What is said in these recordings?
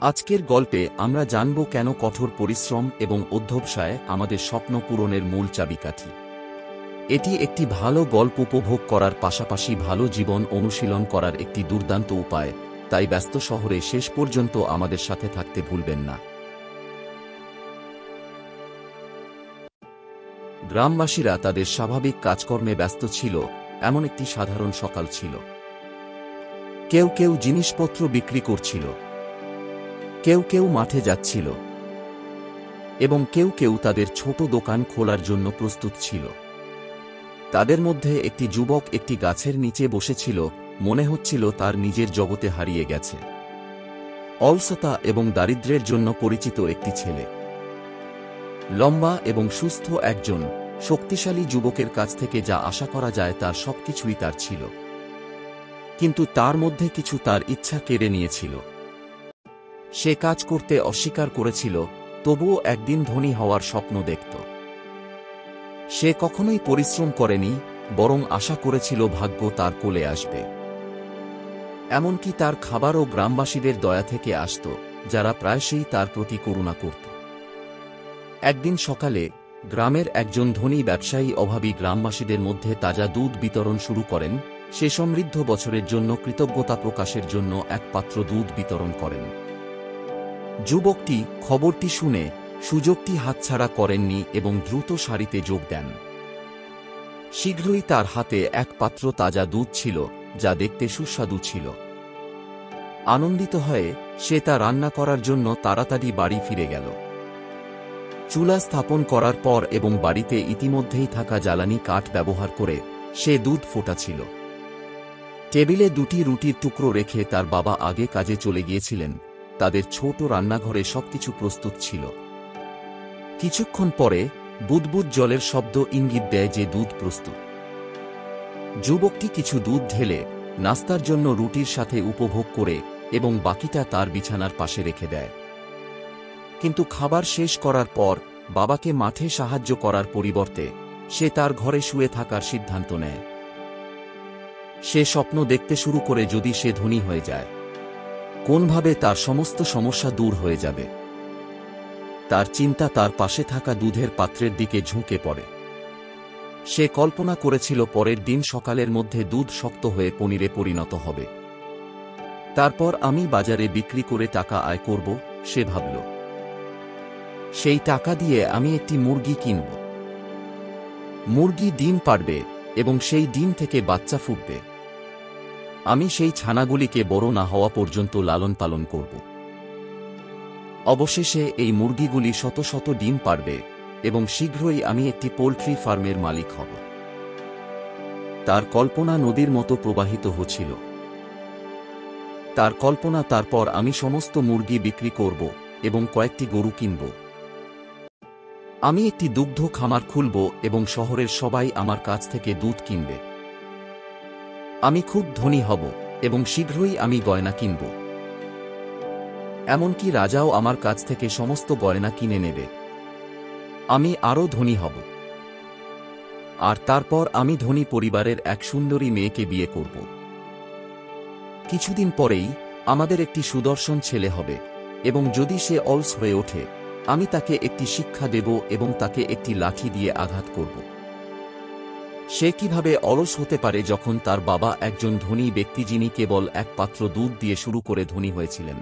আজকের গল্পে আমরা জানব কেন কঠোর পরিশ্রম এবং অধ্যবসায় আমাদের স্বপ্ন পূরণের মূল চাবিকাঠি। এটি একটি ভালো গল্প উপভোগ করার পাশাপাশি ভালো জীবন অনুশীলন করার একটি দুর্দান্ত উপায়, তাই ব্যস্ত শহরে শেষ পর্যন্ত আমাদের সাথে থাকতে ভুলবেন না। গ্রামবাসীরা তাদের স্বাভাবিক কাজকর্মে ব্যস্ত ছিল। এমন একটি সাধারণ সকাল ছিল। কেউ কেউ জিনিসপত্র বিক্রি করছিল, কেউ কেউ মাঠে যাচ্ছিল এবং কেউ কেউ তাদের ছোট দোকান খোলার জন্য প্রস্তুত ছিল। তাদের মধ্যে একটি যুবক একটি গাছের নিচে বসেছিল, মনে হচ্ছিল তার নিজের জগতে হারিয়ে গেছে। অলসতা এবং দারিদ্র্যের জন্য পরিচিত একটি ছেলে। লম্বা এবং সুস্থ একজন শক্তিশালী যুবকের কাছ থেকে যা আশা করা যায় তার সবকিছুই তার ছিল, কিন্তু তার মধ্যে কিছু তার ইচ্ছা কেড়ে নিয়েছিল। সে কাজ করতে অস্বীকার করেছিল, তবুও একদিন ধনী হওয়ার স্বপ্ন দেখত। সে কখনোই পরিশ্রম করেনি, বরং আশা করেছিল ভাগ্য তার কোলে আসবে। এমনকি তার খাবারও গ্রামবাসীদের দয়া থেকে আসত, যারা প্রায়শই তার প্রতি করুণা করত। একদিন সকালে গ্রামের একজন ধনী ব্যবসায়ী অভাবী গ্রামবাসীদের মধ্যে তাজা দুধ বিতরণ শুরু করেন। সে সমৃদ্ধ বছরের জন্য কৃতজ্ঞতা প্রকাশের জন্য এক পাত্র দুধ বিতরণ করেন। যুবকটি খবরটি শুনে সুযোগটি হাতছাড়া করেননি এবং দ্রুত সারিতে যোগ দেন। শীঘ্রই তার হাতে এক পাত্র তাজা দুধ ছিল, যা দেখতে সুস্বাদু ছিল। আনন্দিত হয়ে সে তা রান্না করার জন্য তাড়াতাড়ি বাড়ি ফিরে গেল। চুলা স্থাপন করার পর এবং বাড়িতে ইতিমধ্যেই থাকা জ্বালানি কাঠ ব্যবহার করে সে দুধ ফোটাচ্ছিল। টেবিলে দুটি রুটির টুকরো রেখে তার বাবা আগে কাজে চলে গিয়েছিলেন। তাদের ছোট রান্নাঘরে সবকিছু প্রস্তুত ছিল। কিছুক্ষণ পরে বুদবুদ জলের শব্দ ইঙ্গিত দেয় যে দুধ প্রস্তুত। যুবকটি কিছু দুধ ঢেলে নাস্তার জন্য রুটির সাথে উপভোগ করে এবং বাকিটা তার বিছানার পাশে রেখে দেয়। কিন্তু খাবার শেষ করার পর বাবাকে মাঠে সাহায্য করার পরিবর্তে সে তার ঘরে শুয়ে থাকার সিদ্ধান্ত নেয়। সে স্বপ্ন দেখতে শুরু করে, যদি সে ধনী হয়ে যায়, কোনভাবে তার সমস্ত সমস্যা দূর হয়ে যাবে। তার চিন্তা তার পাশে থাকা দুধের পাত্রের দিকে ঝুঁকে পড়ে। সে কল্পনা করেছিল পরের দিন সকালের মধ্যে দুধ শক্ত হয়ে পনিরে পরিণত হবে। তারপর আমি বাজারে বিক্রি করে টাকা আয় করব, সে ভাবল। সেই টাকা দিয়ে আমি একটি মুরগি কিনব। মুরগি ডিম পাড়বে এবং সেই ডিম থেকে বাচ্চা ফুটবে। আমি সেই ছানাগুলিকে বড় না হওয়া পর্যন্ত লালন পালন করব। অবশেষে এই মুরগিগুলি শত শত ডিম পাড়বে এবং শীঘ্রই আমি একটি পোল্ট্রি ফার্মের মালিক হব। তার কল্পনা নদীর মতো প্রবাহিত হচ্ছিল। তার কল্পনা, তারপর আমি সমস্ত মুরগি বিক্রি করব এবং কয়েকটি গরু কিনব। আমি একটি দুগ্ধ খামার খুলব এবং শহরের সবাই আমার কাছ থেকে দুধ কিনবে। আমি খুব ধনী হব এবং শীঘ্রই আমি গয়না কিনব। এমনকি রাজাও আমার কাছ থেকে সমস্ত গয়না কিনে নেবে। আমি আরও ধনী হব। আর তারপর আমি ধনী পরিবারের এক সুন্দরী মেয়েকে বিয়ে করব। কিছুদিন পরেই আমাদের একটি সুদর্শন ছেলে হবে এবং যদি সে অলস হয়ে ওঠে, আমি তাকে একটি শিক্ষা দেব এবং তাকে একটি লাঠি দিয়ে আঘাত করব। সে কিভাবে অলস হতে পারে যখন তার বাবা একজন ধনী ব্যক্তি, যিনি কেবল এক পাত্র দুধ দিয়ে শুরু করে ধনী হয়েছিলেন?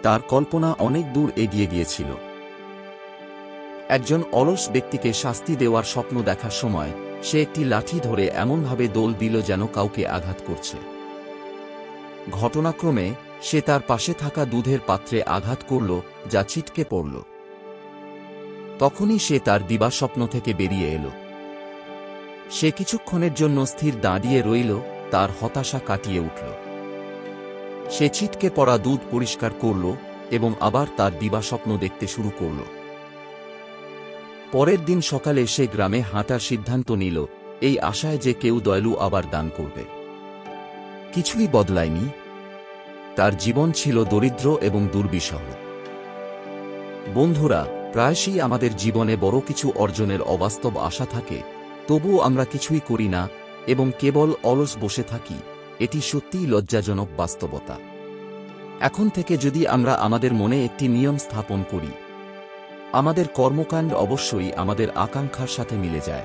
তার কল্পনা অনেক দূর এগিয়ে গিয়েছিল। একজন অলস ব্যক্তিকে শাস্তি দেওয়ার স্বপ্ন দেখার সময় সে একটি লাঠি ধরে এমনভাবে দোল দিল যেন কাউকে আঘাত করছে। ঘটনাক্রমে সে তার পাশে থাকা দুধের পাত্রে আঘাত করল, যা ছিটকে পড়ল। তখনই সে তার দিবাস্বপ্ন থেকে বেরিয়ে এল। সে কিছুক্ষণের জন্য স্থির দাঁড়িয়ে রইল, তার হতাশা কাটিয়ে উঠল। সে ছিটকে পড়া দুধ পরিষ্কার করল এবং আবার তার দিবাস্বপ্ন দেখতে শুরু করল। পরের দিন সকালে সে গ্রামে হাঁটার সিদ্ধান্ত নিল, এই আশায় যে কেউ দয়ালু আবার দান করবে। কিছুই বদলায়নি। তার জীবন ছিল দরিদ্র এবং দুর্বিষহ। বন্ধুরা, প্রায়শই আমাদের জীবনে বড় কিছু অর্জনের অবাস্তব আশা থাকে, তবুও আমরা কিছুই করি না এবং কেবল অলস বসে থাকি। এটি সত্যিই লজ্জাজনক বাস্তবতা। এখন থেকে যদি আমরা আমাদের মনে একটি নিয়ম স্থাপন করি, আমাদের কর্মকাণ্ড অবশ্যই আমাদের আকাঙ্ক্ষার সাথে মিলে যায়।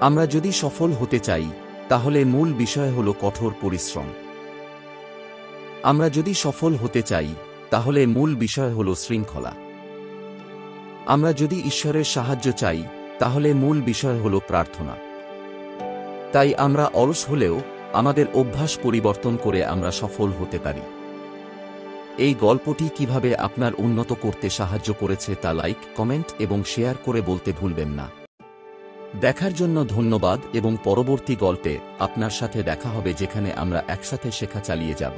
আমরা যদি সফল হতে চাই, তাহলে মূল বিষয় হল কঠোর পরিশ্রম। আমরা যদি সফল হতে চাই, তাহলে মূল বিষয় হল শৃঙ্খলা। আমরা যদি ঈশ্বরের সাহায্য চাই, তাহলে মূল বিষয় হল প্রার্থনা। তাই আমরা অলস হলেও আমাদের অভ্যাস পরিবর্তন করে আমরা সফল হতে পারি। এই গল্পটি কিভাবে আপনার উন্নত করতে সাহায্য করেছে তা লাইক, কমেন্ট এবং শেয়ার করে বলতে ভুলবেন না। দেখার জন্য ধন্যবাদ এবং পরবর্তী গল্পে আপনার সাথে দেখা হবে, যেখানে আমরা একসাথে শেখা চালিয়ে যাব।